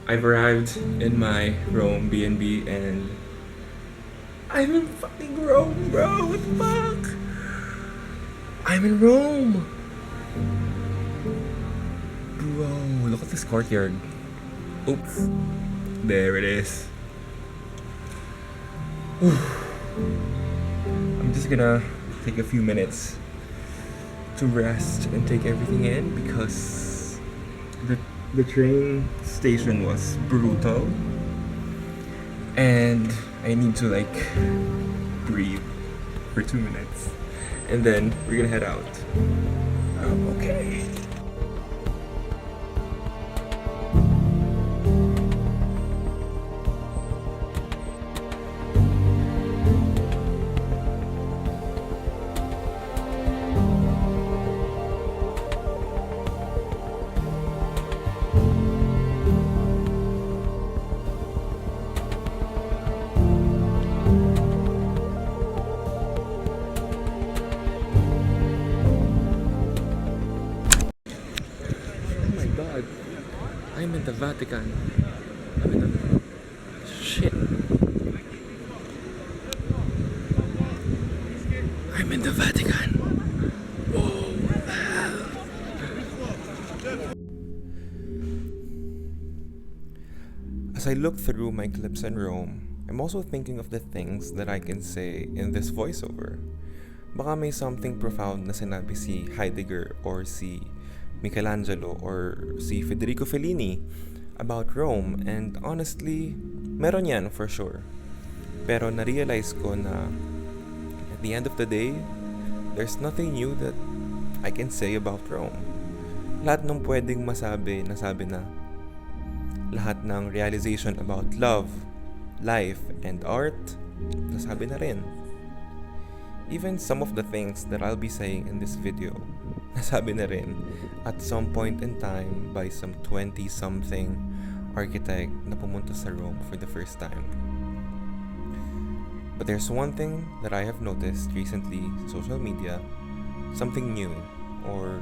I've arrived in my Rome B&B and I'm in fucking Rome, bro. What the fuck? I'm in Rome. Bro, look at this courtyard. Oops. There it is. I'm just gonna take a few minutes to rest and take everything in because the, the train station was brutal and I need to breathe for 2 minutes and then we're gonna head out. Okay. Oh my god. I'm in the Vatican. I'm in the... Shit. I'm in the Vatican. As I look through my clips in Rome, I'm also thinking of the things that I can say in this voiceover. Baka may something profound na sinabi si Heidegger or si Michelangelo or si Federico Fellini about Rome, and honestly, meron yan for sure. Pero na-realize ko na at the end of the day, there's nothing new that I can say about Rome. Lahat ng pwedeng masabi, nasabi na. Lahat ng realization about love, life, and art, nasabi na rin. Even some of the things that I'll be saying in this video, nasabi na rin at some point in time by some 20-something architect na pumunta sa Rome for the first time. But there's one thing that I have noticed recently in social media, something new, or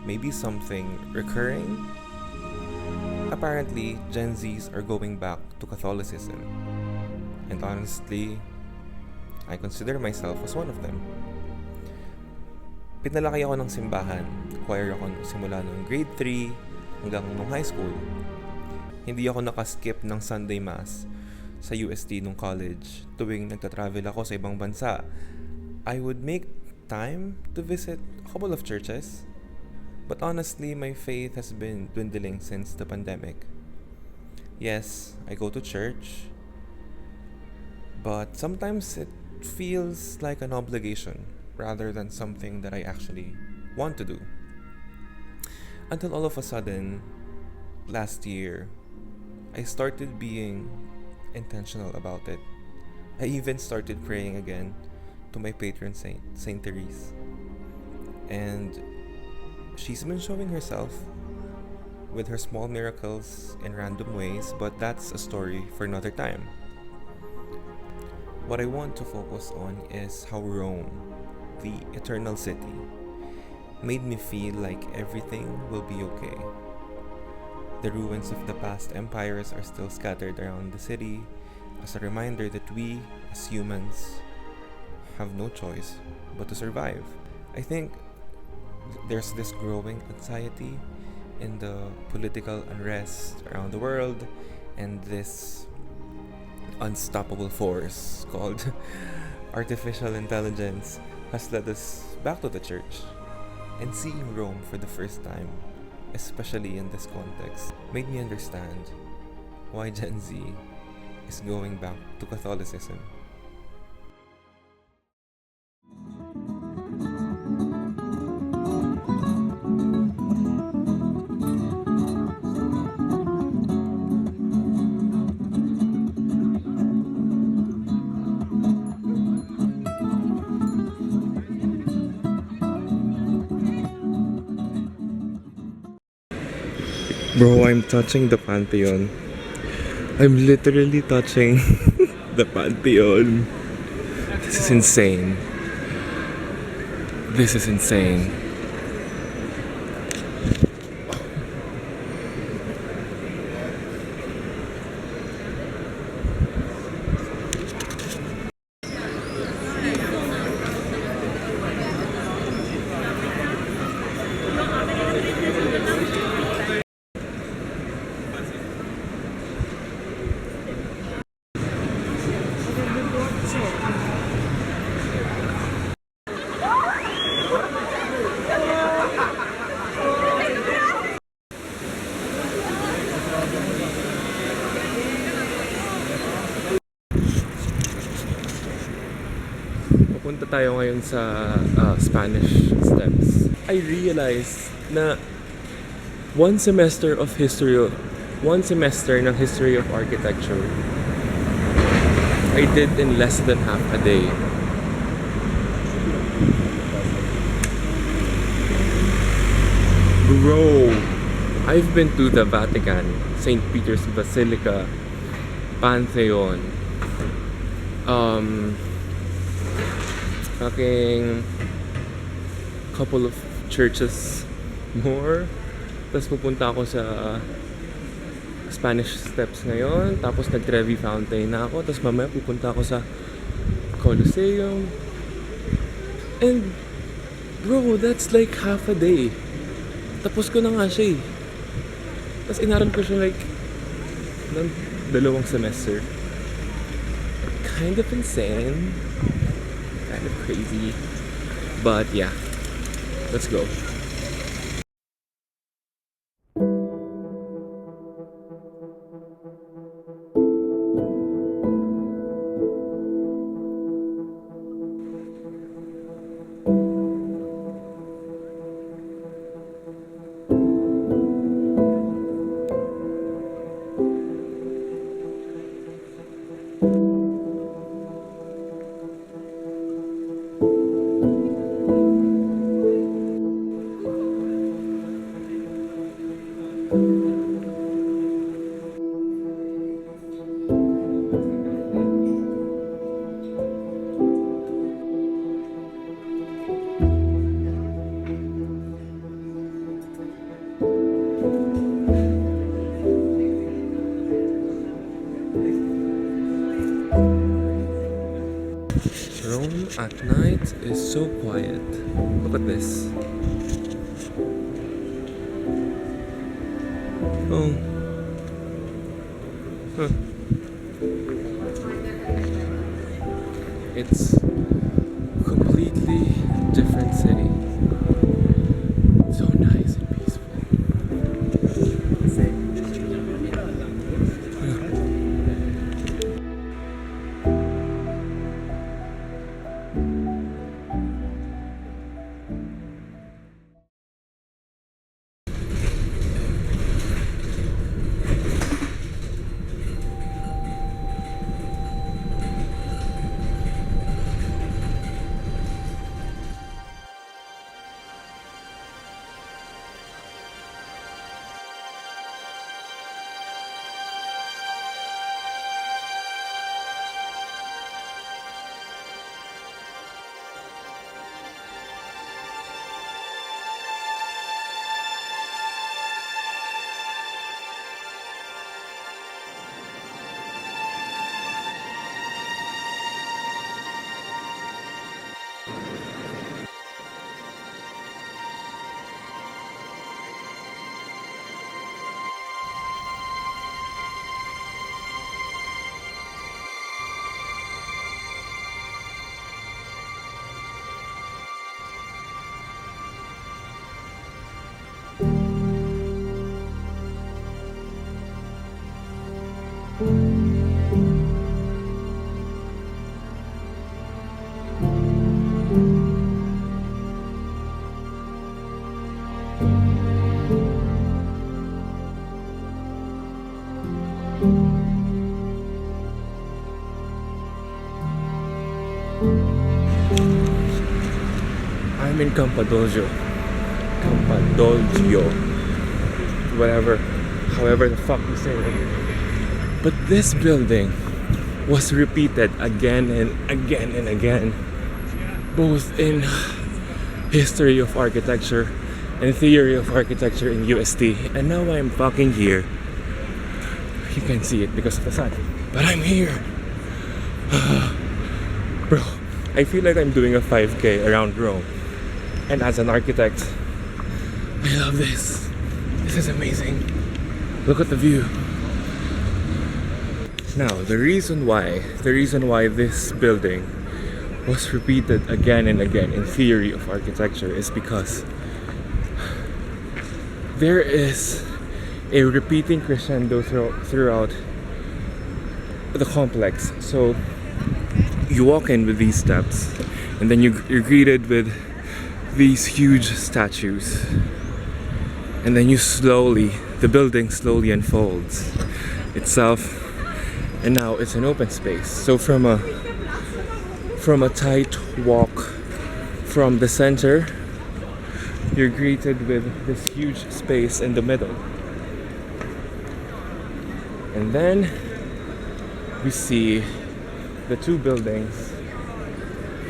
maybe something recurring. Apparently, Gen Zs are going back to Catholicism. And honestly, I consider myself as one of them. Pinalaki ako ng simbahan. Choir ako simula nung grade 3 hanggang nung high school. Hindi ako nakaskip ng Sunday Mass sa UST nung college. Tuwing nagta-travel ako sa ibang bansa, I would make time to visit a couple of churches. But honestly, my faith has been dwindling since the pandemic. Yes, I go to church, but sometimes it feels like an obligation rather than something that I actually want to do. Until all of a sudden, last year, I started being intentional about it. I even started praying again to my patron saint, Saint Therese. And she's been showing herself with her small miracles in random ways, but that's a story for another time. What I want to focus on is how Rome, the eternal city, made me feel like everything will be okay. The ruins of the past empires are still scattered around the city as a reminder that we, as humans, have no choice but to survive. I think there's this growing anxiety in the political unrest around the world, and this unstoppable force called artificial intelligence has led us back to the church. And seeing Rome for the first time, especially in this context, made me understand why Gen Z is going back to Catholicism. Bro, I'm touching the Pantheon. I'm literally touching the Pantheon. This is insane. This is insane. pupunta tayo ngayon sa Spanish Steps. I realized na one semester ng history of architecture I did in less than half a day. Bro, I've been to the Vatican, St. Peter's Basilica, Pantheon, fucking couple of churches more. Tapos pupunta ako sa Spanish Steps ngayon. Tapos nag-Trevi Fountain na ako. Tapos mamaya pupunta ako sa Colosseum. And bro, that's like half a day. Tapos ko na nga siya eh. Tapos inaral ko siya like ng 2 semester. Kind of insane. Kind of crazy. But yeah. Let's go. Rome at night is so quiet. Look at this. Oh. Huh. It's completely different city. So nice and peaceful. I'm in Campodoglio, however the fuck you say it. But this building was repeated again and again and again, both in history of architecture and theory of architecture in UST. And now I'm fucking here. You can't see it because of the sun, but I'm here. Bro, I feel like I'm doing a 5K around Rome. And as an architect, I love this. This is amazing. Look at the view. Now, the reason why this building was repeated again and again in theory of architecture is because there is a repeating crescendo throughout the complex. So you walk in with these steps, And then you're greeted with these huge statues. And then the building slowly unfolds itself, and now it's an open space. So from a tight walk from the center, you're greeted with this huge space in the middle. And then we see the two buildings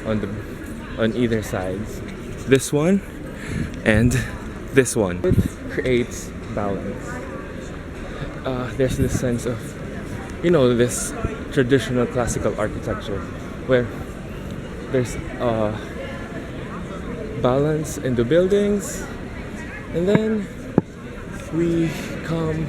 on either sides. This one and this one. It creates balance. There's this sense of, this traditional classical architecture where there's balance in the buildings, and then we come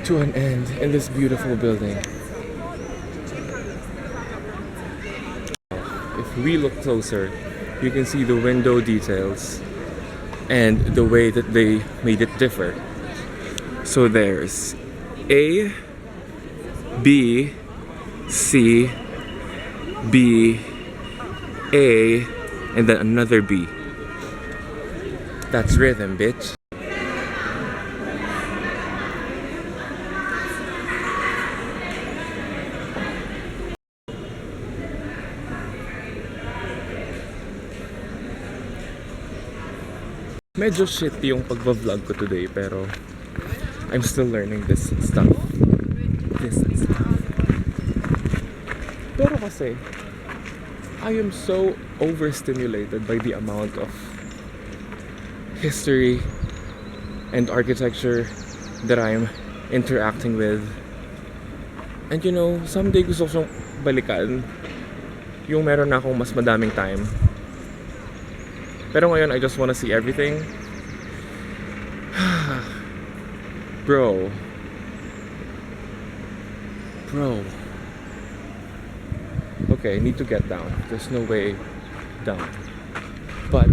to an end in this beautiful building. If we look closer, you can see the window details and the way that they made it differ. So there's A, B, C, B, A, and then another B. That's rhythm, bitch. Medyo shit yung pagba-vlog ko today, pero I'm still learning this stuff. Pero kasi I am so overstimulated by the amount of history and architecture that I'm interacting with. And someday gusto ko siyang balikan yung meron na akong mas madaming time. Pero ngayon, I just wanna see everything. Bro. Okay, I need to get down. There's no way down. But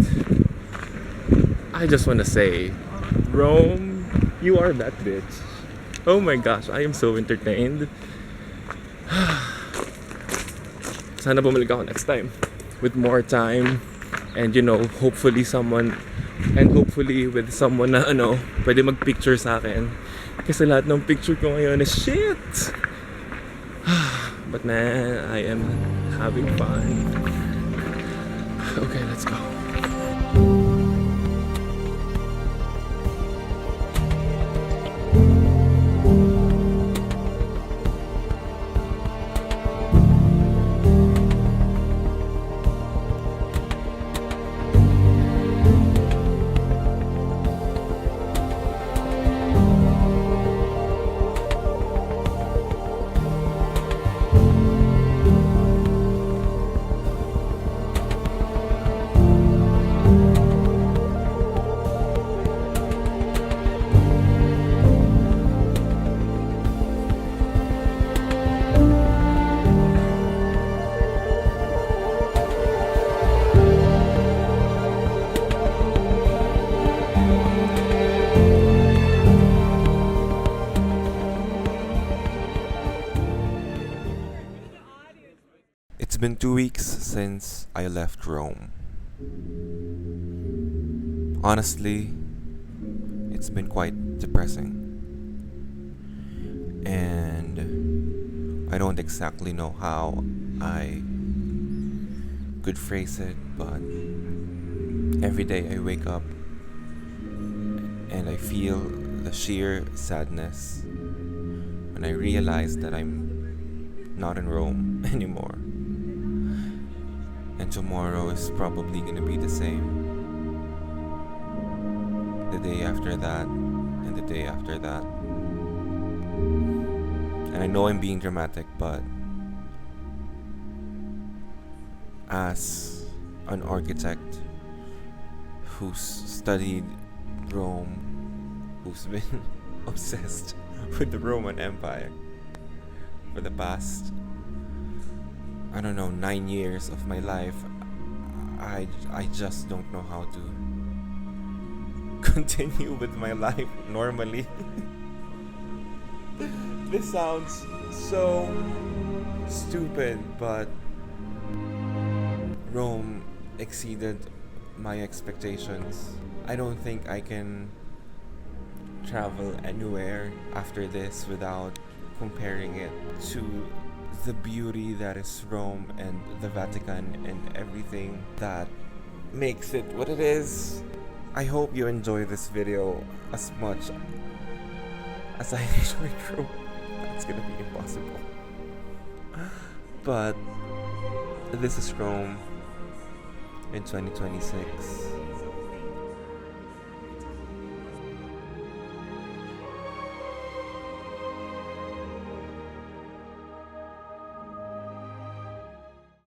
I just wanna say, Rome, you are that bitch. Oh my gosh, I am so entertained. Sana bumalik ako next time with more time. And hopefully with someone na pwede mag-picture sa akin. Kasi lahat ng picture ko ngayon is shit. But man, I am having fun. Okay, let's go. It's been 2 weeks since I left Rome. Honestly, it's been quite depressing. And I don't exactly know how I could phrase it, but every day I wake up and I feel the sheer sadness when I realize that I'm not in Rome anymore. And tomorrow is probably gonna be the same. The day after that, and the day after that. And I know I'm being dramatic, but as an architect who's studied Rome, who's been obsessed with the Roman Empire for the past 9 years of my life, I just don't know how to continue with my life normally. This sounds so stupid, but Rome exceeded my expectations. I don't think I can travel anywhere after this without comparing it to the beauty that is Rome and the Vatican and everything that makes it what it is. I hope you enjoy this video as much as I enjoyed Rome. That's gonna be impossible. But this is Rome in 2026.